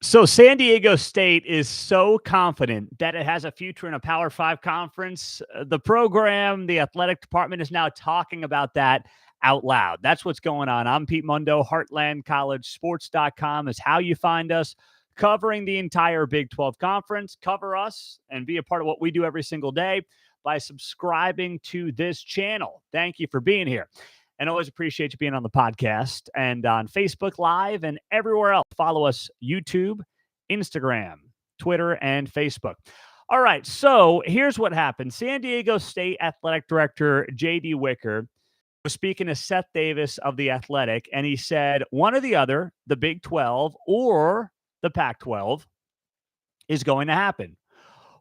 So San Diego State is so confident that it has a future in a Power Five conference. The program, the athletic department is now talking about that out loud. That's what's going on. I'm Pete Mundo. HeartlandCollegeSports.com is how you find us, covering the entire Big 12 conference. Cover us and be a part of what we do every single day by subscribing to this channel. Thank you for being here. And always appreciate you being on the podcast and on Facebook Live and everywhere else. Follow us YouTube, Instagram, Twitter, and Facebook. All right, so here's what happened. San Diego State Athletic Director J.D. Wicker was speaking to Seth Davis of The Athletic, and he said one or the other, the Big 12 or the Pac-12, is going to happen.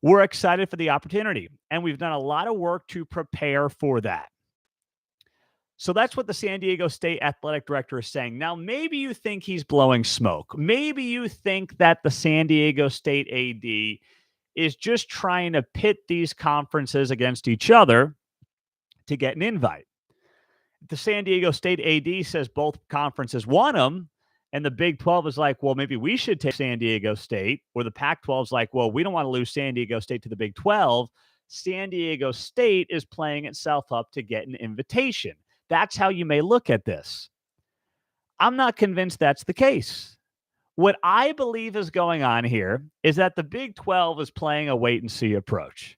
We're excited for the opportunity, and we've done a lot of work to prepare for that. So that's what the San Diego State athletic director is saying. Now, maybe you think he's blowing smoke. Maybe you think that the San Diego State AD is just trying to pit these conferences against each other to get an invite. The San Diego State AD says both conferences want them, and the Big 12 is like, well, maybe we should take San Diego State, or the Pac-12 is like, well, we don't want to lose San Diego State to the Big 12. San Diego State is playing itself up to get an invitation. That's how you may look at this. I'm not convinced that's the case. What I believe is going on here is that the Big 12 is playing a wait-and-see approach.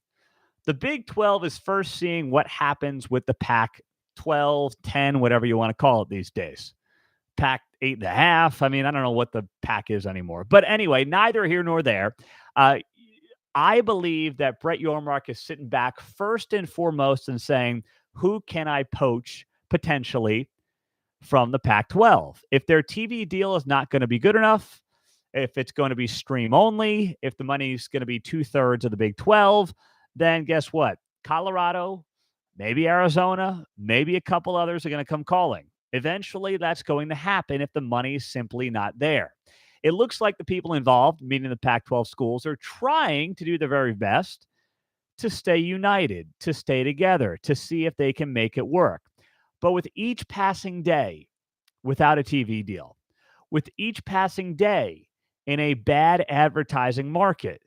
The Big 12 is first seeing what happens with the Pac-12, 10, whatever you want to call it these days. Pac 8.5. I mean, I don't know what the Pac is anymore. But anyway, neither here nor there. I believe that Brett Yormark is sitting back first and foremost and saying, who can I poach potentially from the Pac-12? If their TV deal is not going to be good enough, if it's going to be stream only, if the money's going to be 2/3 of the Big 12, then guess what? Colorado, maybe Arizona, maybe a couple others are going to come calling. Eventually, that's going to happen if the money's simply not there. It looks like the people involved, meaning the Pac-12 schools, are trying to do their very best to stay united, to stay together, to see if they can make it work. But with each passing day without a TV deal, with each passing day in a bad advertising market,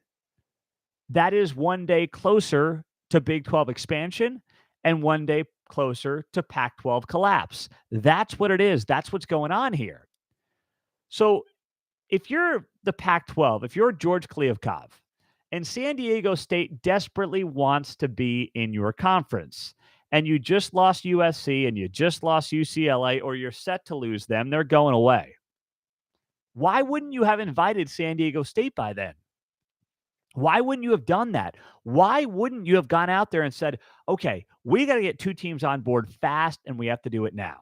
that is one day closer to Big 12 expansion and one day closer to Pac-12 collapse. That's what it is. That's what's going on here. So if you're the Pac-12, if you're George Kliavkov, and San Diego State desperately wants to be in your conference, and you just lost USC and you just lost UCLA, or you're set to lose them, they're going away. Why wouldn't you have invited San Diego State by then? Why wouldn't you have done that? Why wouldn't you have gone out there and said, okay, we got to get two teams on board fast, and we have to do it now?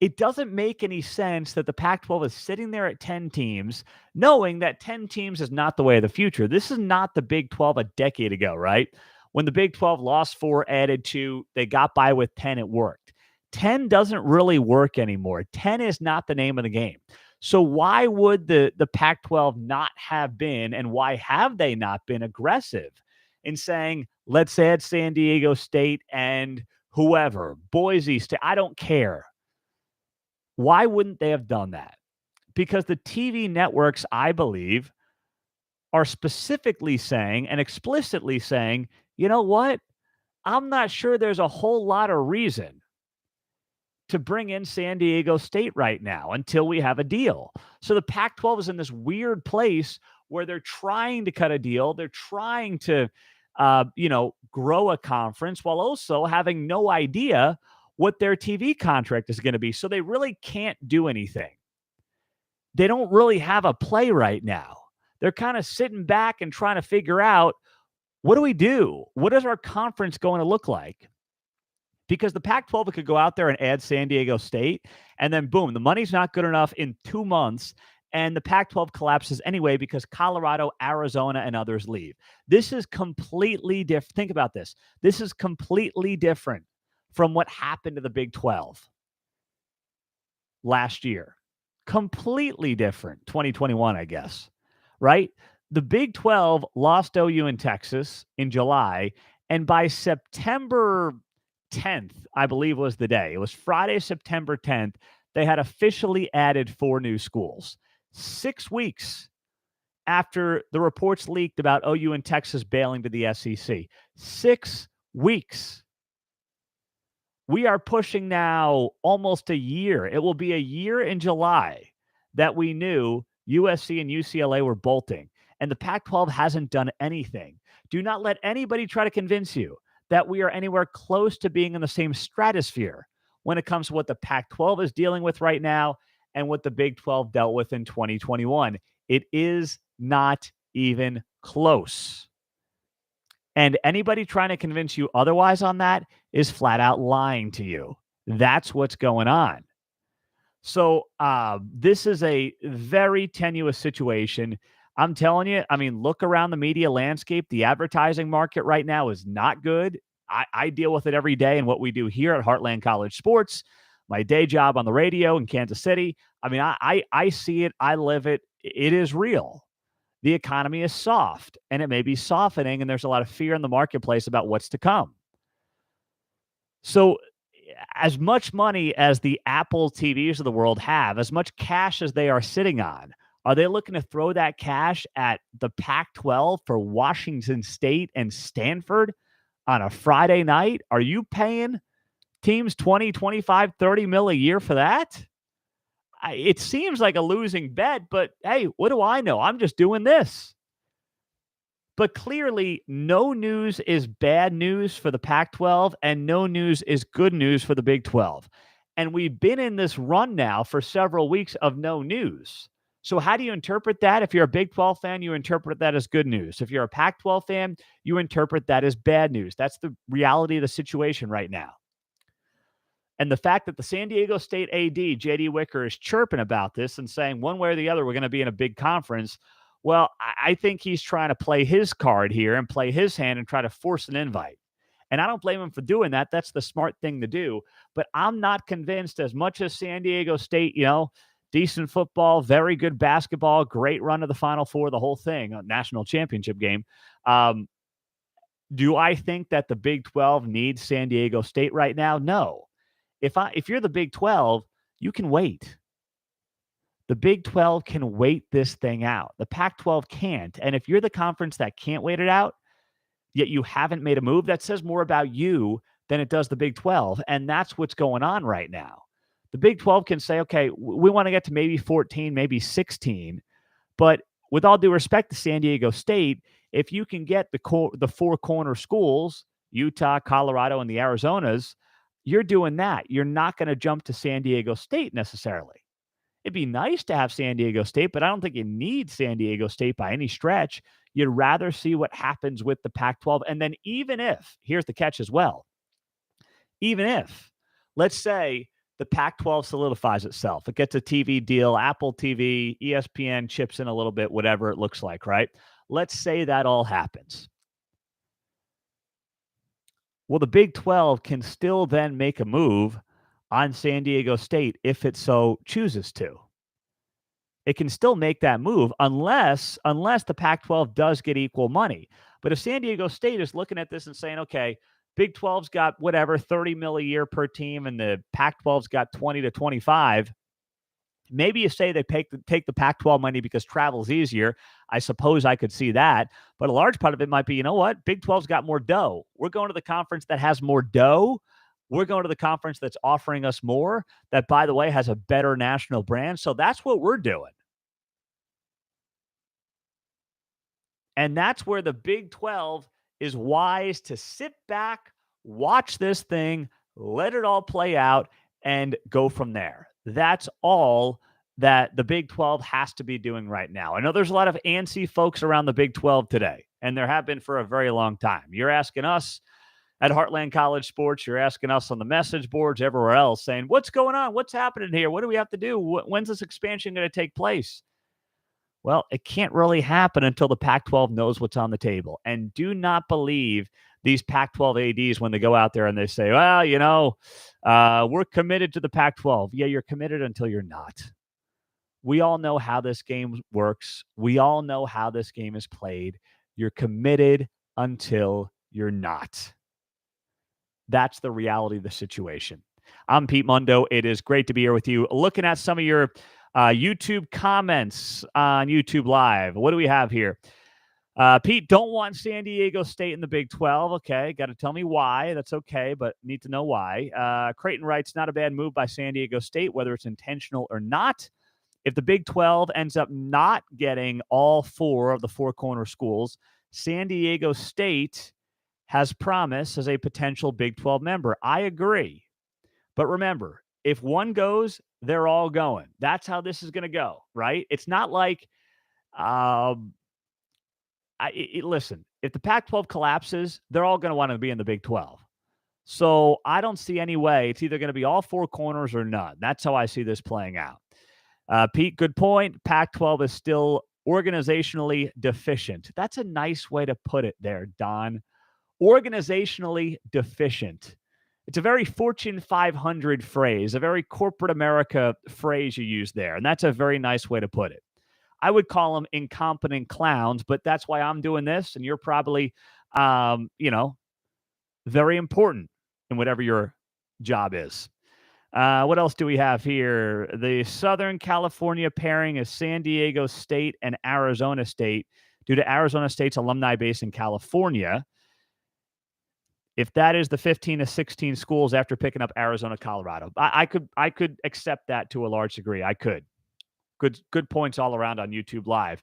It doesn't make any sense that the Pac-12 is sitting there at 10 teams, knowing that 10 teams is not the way of the future. This is not the Big 12 a decade ago, right? When the Big 12 lost 4, added 2, they got by with 10, it worked. 10 doesn't really work anymore. 10 is not the name of the game. So why would the Pac-12 not have been, and why have they not been aggressive in saying, let's add San Diego State and whoever, Boise State, I don't care. Why wouldn't they have done that? Because the TV networks, I believe, are specifically saying and explicitly saying, you know what? I'm not sure there's a whole lot of reason to bring in San Diego State right now until we have a deal. So the Pac-12 is in this weird place where they're trying to cut a deal. They're trying to, grow a conference while also having no idea what their TV contract is going to be. So they really can't do anything. They don't really have a play right now. They're kind of sitting back and trying to figure out, what do we do? What is our conference going to look like? Because the Pac-12 could go out there and add San Diego State, and then boom, the money's not good enough in 2 months, and the Pac-12 collapses anyway because Colorado, Arizona, and others leave. This is completely different. Think about this. This is completely different from what happened to the Big 12 last year. Completely different. 2021, I guess, right? The Big 12 lost OU in Texas in July, and by September 10th, I believe was the day. It was Friday, September 10th. They had officially added 4 new schools. 6 weeks after the reports leaked about OU and Texas bailing to the SEC. 6 weeks. We are pushing now almost a year. It will be a year in July that we knew USC and UCLA were bolting, and the Pac-12 hasn't done anything. Do not let anybody try to convince you that we are anywhere close to being in the same stratosphere when it comes to what the Pac-12 is dealing with right now and what the Big 12 dealt with in 2021. It is not even close. And anybody trying to convince you otherwise on that is flat out lying to you. That's what's going on. So this is a very tenuous situation. I'm telling you, I mean, look around the media landscape. The advertising market right now is not good. I deal with it every day in what we do here at Heartland College Sports, my day job on the radio in Kansas City. I mean, I see it. I live it. It is real. The economy is soft, and it may be softening, and there's a lot of fear in the marketplace about what's to come. So as much money as the Apple TVs of the world have, as much cash as they are sitting on, are they looking to throw that cash at the Pac-12 for Washington State and Stanford on a Friday night? Are you paying teams 20, 25, 30 mil a year for that? It seems like a losing bet, but hey, what do I know? I'm just doing this. But clearly, no news is bad news for the Pac-12, and no news is good news for the Big 12. And we've been in this run now for several weeks of no news. So how do you interpret that? If you're a Big 12 fan, you interpret that as good news. If you're a Pac-12 fan, you interpret that as bad news. That's the reality of the situation right now. And the fact that the San Diego State AD, J.D. Wicker, is chirping about this and saying one way or the other, we're going to be in a big conference. Well, I think he's trying to play his card here and play his hand and try to force an invite. And I don't blame him for doing that. That's the smart thing to do. But I'm not convinced, as much as San Diego State, decent football, very good basketball, great run to the Final Four, the whole thing, a national championship game. Do I think that the Big 12 needs San Diego State right now? No. If you're the Big 12, you can wait. The Big 12 can wait this thing out. The Pac-12 can't. And if you're the conference that can't wait it out, yet you haven't made a move, that says more about you than it does the Big 12. And that's what's going on right now. The Big 12 can say, okay, we want to get to maybe 14, maybe 16. But with all due respect to San Diego State, if you can get the four corner schools, Utah, Colorado, and the Arizonas, you're doing that. You're not going to jump to San Diego State necessarily. It'd be nice to have San Diego State, but I don't think you need San Diego State by any stretch. You'd rather see what happens with the Pac-12. And then even if, here's the catch as well, even if, let's say the Pac-12 solidifies itself, it gets a TV deal, Apple TV, ESPN chips in a little bit, whatever it looks like, right? Let's say that all happens. Well, the Big 12 can still then make a move on San Diego State if it so chooses to. It can still make that move unless the Pac-12 does get equal money. But if San Diego State is looking at this and saying, okay, Big 12's got whatever, 30 mil a year per team, and the Pac-12's got 20 to 25, maybe you say they take the Pac-12 money because travel's easier. I suppose I could see that. But a large part of it might be, you know what? Big 12's got more dough. We're going to the conference that has more dough. We're going to the conference that's offering us more, that, by the way, has a better national brand. So that's what we're doing. And that's where the Big 12 is wise to sit back, watch this thing, let it all play out, and go from there. That's all that the Big 12 has to be doing right now. I know there's a lot of antsy folks around the Big 12 today, and there have been for a very long time. You're asking us at Heartland College Sports, you're asking us on the message boards, everywhere else, saying, what's going on? What's happening here? What do we have to do? When's this expansion going to take place? Well, it can't really happen until the Pac-12 knows what's on the table. And do not believe these Pac-12 ADs when they go out there and they say, well, we're committed to the Pac-12. Yeah, you're committed until you're not. We all know how this game works. We all know how this game is played. You're committed until you're not. That's the reality of the situation. I'm Pete Mundo. It is great to be here with you. Looking at some of your YouTube comments on YouTube Live. What do we have here? Pete, don't want San Diego State in the Big 12. Okay, got to tell me why. That's okay, but need to know why. Creighton writes, not a bad move by San Diego State, whether it's intentional or not. If the Big 12 ends up not getting all four of the four corner schools, San Diego State has promise as a potential Big 12 member. I agree. But remember, if one goes, they're all going. That's how this is going to go, right? It's not like, listen, if the Pac-12 collapses, they're all going to want to be in the Big 12. So I don't see any way. It's either going to be all four corners or none. That's how I see this playing out. Pete, good point. Pac-12 is still organizationally deficient. That's a nice way to put it there, Don. Organizationally deficient. It's a very Fortune 500 phrase, a very corporate America phrase you use there. And that's a very nice way to put it. I would call them incompetent clowns, but that's why I'm doing this. And you're probably, very important in whatever your job is. What else do we have here? The Southern California pairing is San Diego State and Arizona State due to Arizona State's alumni base in California. If that is the 15 to 16 schools after picking up Arizona, Colorado, I could accept that to a large degree. I could. Good points all around on YouTube Live.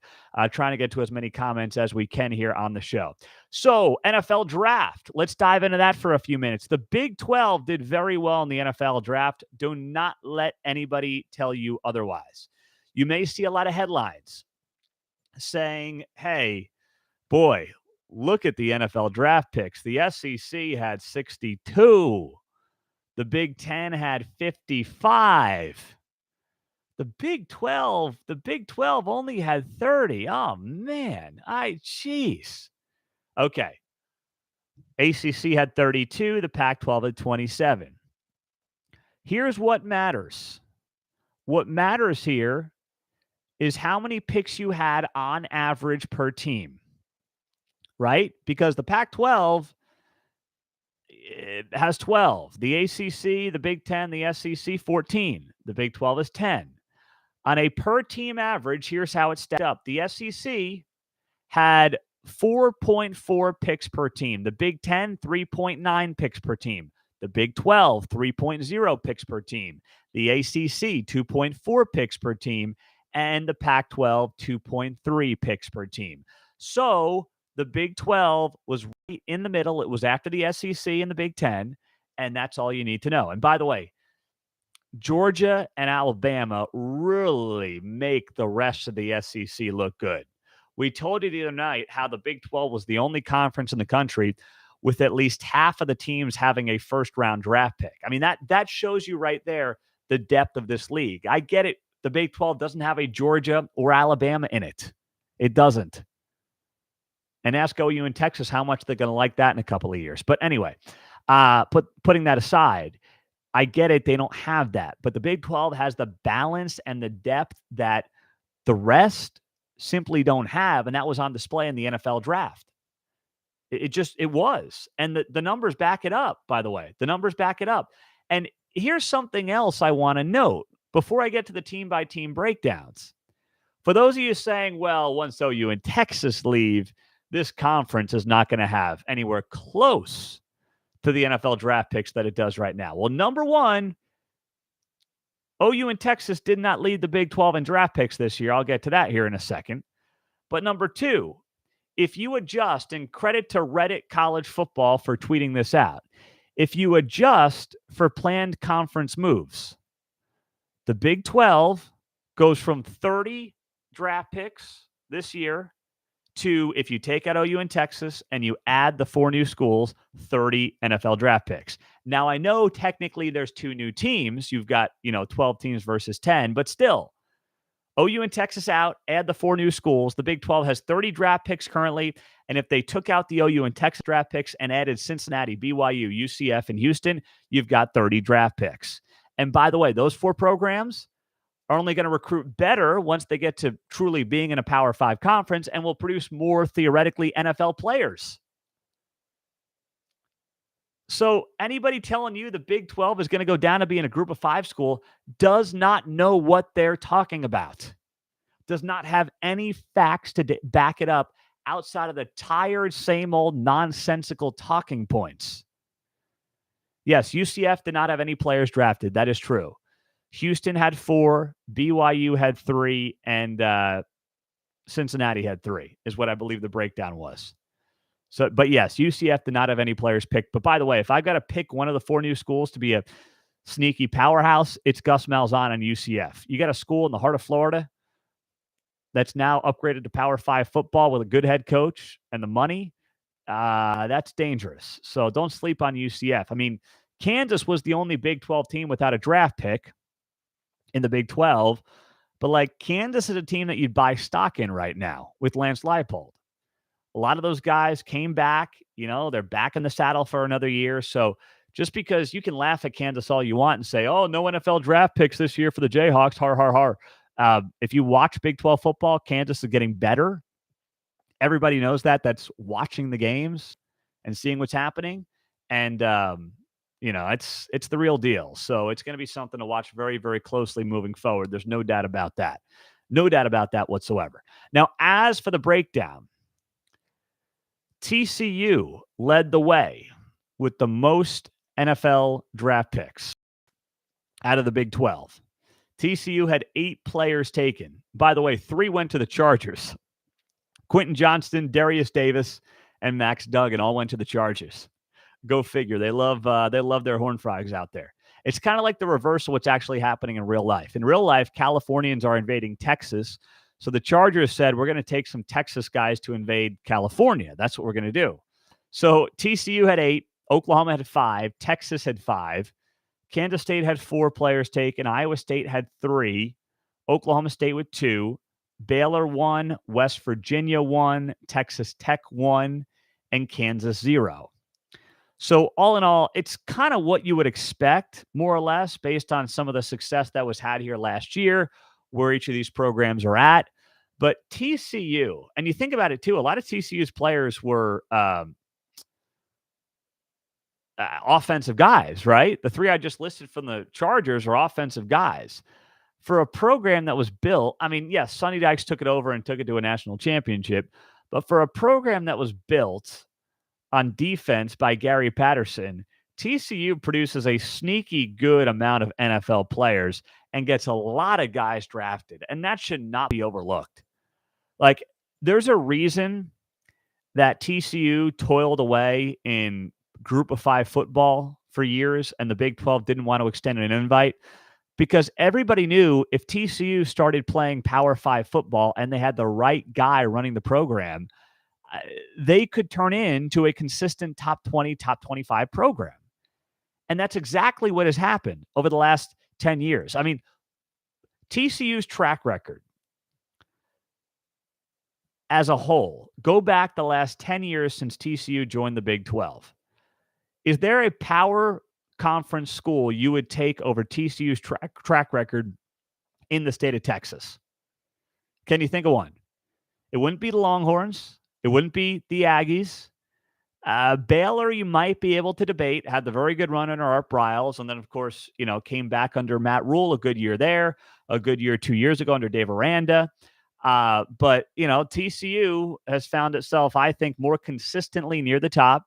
Trying to get to as many comments as we can here on the show. So, NFL draft. Let's dive into that for a few minutes. The Big 12 did very well in the NFL draft. Do not let anybody tell you otherwise. You may see a lot of headlines saying, hey, boy, look at the NFL draft picks. The SEC had 62. The Big 10 had 55. The Big 12 only had 30. Oh, man. Jeez. Okay. ACC had 32. The Pac-12 had 27. Here's what matters. What matters here is how many picks you had on average per team, right? Because the Pac-12 has 12. The ACC, the Big 10, the SEC, 14. The Big 12 is 10. On a per-team average, here's how it stacked up. The SEC had 4.4 picks per team. The Big 10, 3.9 picks per team. The Big 12, 3.0 picks per team. The ACC, 2.4 picks per team. And the Pac-12, 2.3 picks per team. So the Big 12 was right in the middle. It was after the SEC and the Big 10, and that's all you need to know. And by the way, Georgia and Alabama really make the rest of the SEC look good. We told you the other night how the Big 12 was the only conference in the country with at least half of the teams having a first-round draft pick. I mean, that shows you right there the depth of this league. I get it. The Big 12 doesn't have a Georgia or Alabama in it. It doesn't. And ask OU and Texas how much they're going to like that in a couple of years. But anyway, putting that aside, I get it. They don't have that. But the Big 12 has the balance and the depth that the rest simply don't have. And that was on display in the NFL draft. It was. And the numbers back it up, by the way. The numbers back it up. And here's something else I want to note before I get to the team-by-team breakdowns. For those of you saying, well, once OU and Texas leave, this conference is not going to have anywhere close to the NFL draft picks that it does right now. Well, number one, OU and Texas did not lead the Big 12 in draft picks this year. I'll get to that here in a second. But number two, if you adjust, and credit to Reddit College Football for tweeting this out, if you adjust for planned conference moves, the Big 12 goes from 30 draft picks this year to, if you take out OU and Texas and you add the 4 new schools, 30 NFL draft picks. Now, I know technically there's 2 new teams. You've got, 12 teams versus 10, but still, OU and Texas out, add the 4 new schools. The Big 12 has 30 draft picks currently, and if they took out the OU and Texas draft picks and added Cincinnati, BYU, UCF, and Houston, you've got 30 draft picks. And by the way, those 4 programs are only going to recruit better once they get to truly being in a Power 5 conference and will produce more, theoretically, NFL players. So anybody telling you the Big 12 is going to go down to being a group of 5 school does not know what they're talking about. Does not have any facts to back it up outside of the tired, same old nonsensical talking points. Yes, UCF did not have any players drafted. That is true. Houston had 4, BYU had 3, and Cincinnati had 3, is what I believe the breakdown was. So, but yes, UCF did not have any players picked. But by the way, if I've got to pick one of the 4 new schools to be a sneaky powerhouse, it's Gus Malzahn and UCF. You got a school in the heart of Florida that's now upgraded to Power 5 football with a good head coach and the money. That's dangerous. So don't sleep on UCF. I mean, Kansas was the only Big 12 team without a draft pick in the Big 12. But like Kansas is a team that you'd buy stock in right now with Lance Leipold. A lot of those guys came back. They're back in the saddle for another year. So just because you can laugh at Kansas all you want and say, oh, no NFL draft picks this year for the Jayhawks, har, har, har. If you watch Big 12 football, Kansas is getting better. Everybody knows that. That's watching the games and seeing what's happening. And, it's the real deal. So it's going to be something to watch very, very closely moving forward. There's no doubt about that. No doubt about that whatsoever. Now, as for the breakdown, TCU led the way with the most NFL draft picks out of the Big 12. TCU had 8 players taken. By the way, 3 went to the Chargers. Quentin Johnston, Darius Davis, and Max Duggan all went to the Chargers. Go figure. They love their Horned Frogs out there. It's kind of like the reverse of what's actually happening in real life. In real life, Californians are invading Texas. So the Chargers said, we're going to take some Texas guys to invade California. That's what we're going to do. So TCU had 8, Oklahoma had 5, Texas had 5, Kansas State had 4 players taken, Iowa State had 3, Oklahoma State with 2, Baylor 1, West Virginia 1, Texas Tech 1, and Kansas 0. So all in all, it's kind of what you would expect, more or less, based on some of the success that was had here last year, where each of these programs are at. But TCU, and you think about it too, a lot of TCU's players were offensive guys, right? The 3 I just listed from the Chargers are offensive guys. For a program that was built, I mean, yes, Sonny Dykes took it over and took it to a national championship, but for a program that was built on defense by Gary Patterson, TCU produces a sneaky good amount of NFL players and gets a lot of guys drafted, and that should not be overlooked. Like, there's a reason that TCU toiled away in group of 5 football for years, and the Big 12 didn't want to extend an invite, because everybody knew if TCU started playing Power 5 football and they had the right guy running the program, they could turn into a consistent top 20, top 25 program. And that's exactly what has happened over the last 10 years. I mean, TCU's track record as a whole, go back the last 10 years since TCU joined the Big 12. Is there a power conference school you would take over TCU's track record in the state of Texas? Can you think of one? It wouldn't be the Longhorns. It wouldn't be the Aggies. Baylor, you might be able to debate, had the very good run under Art Briles, and then, of course, came back under Matt Rule, a good year there, a good year 2 years ago under Dave Aranda. But TCU has found itself, I think, more consistently near the top,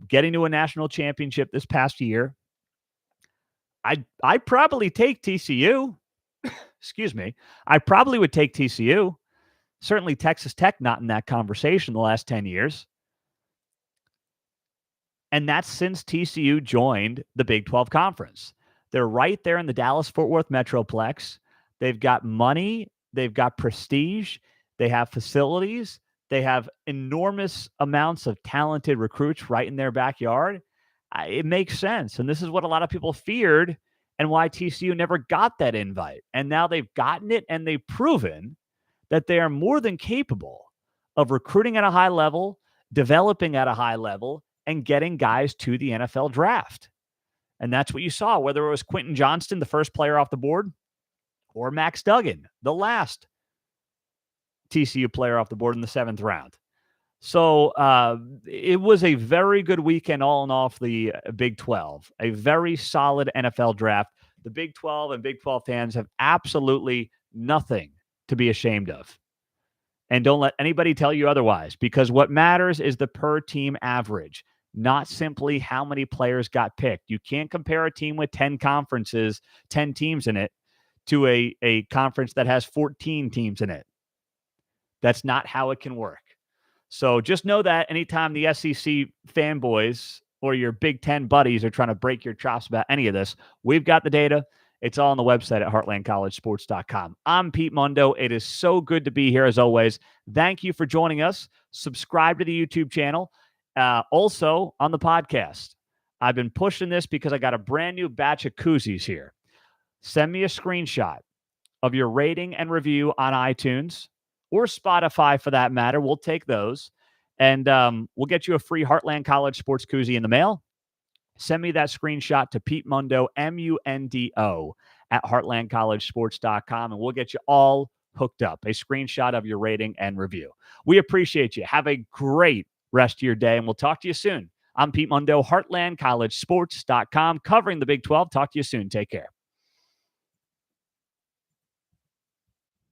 getting to a national championship this past year. I'd probably take TCU. Excuse me. I probably would take TCU. Certainly Texas Tech not in that conversation the last 10 years. And that's since TCU joined the Big 12 Conference. They're right there in the Dallas-Fort Worth Metroplex. They've got money. They've got prestige. They have facilities. They have enormous amounts of talented recruits right in their backyard. It makes sense. And this is what a lot of people feared and why TCU never got that invite. And now they've gotten it, and they've proven that they are more than capable of recruiting at a high level, developing at a high level, and getting guys to the NFL draft. And that's what you saw, whether it was Quentin Johnston, the first player off the board, or Max Duggan, the last TCU player off the board in the 7th round. So it was a very good weekend all in all for the Big 12, a very solid NFL draft. The Big 12 and Big 12 fans have absolutely nothing to be ashamed of. And don't let anybody tell you otherwise, because what matters is the per team average, not simply how many players got picked. You can't compare a team with 10 conferences, 10 teams in it, to a conference that has 14 teams in it. That's not how it can work. So just know that anytime the SEC fanboys or your Big Ten buddies are trying to break your chops about any of this, we've got the data. It's all on the website at heartlandcollegesports.com. I'm Pete Mundo. It is so good to be here as always. Thank you for joining us. Subscribe to the YouTube channel. Also on the podcast. I've been pushing this because I got a brand new batch of koozies here. Send me a screenshot of your rating and review on iTunes or Spotify for that matter. We'll take those. And we'll get you a free Heartland College Sports Koozie in the mail. Send me that screenshot to Pete Mundo, MUNDO, at heartlandcollegesports.com, and we'll get you all hooked up. A screenshot of your rating and review. We appreciate you. Have a great rest of your day, and we'll talk to you soon. I'm Pete Mundo, heartlandcollegesports.com, covering the Big 12. Talk to you soon. Take care.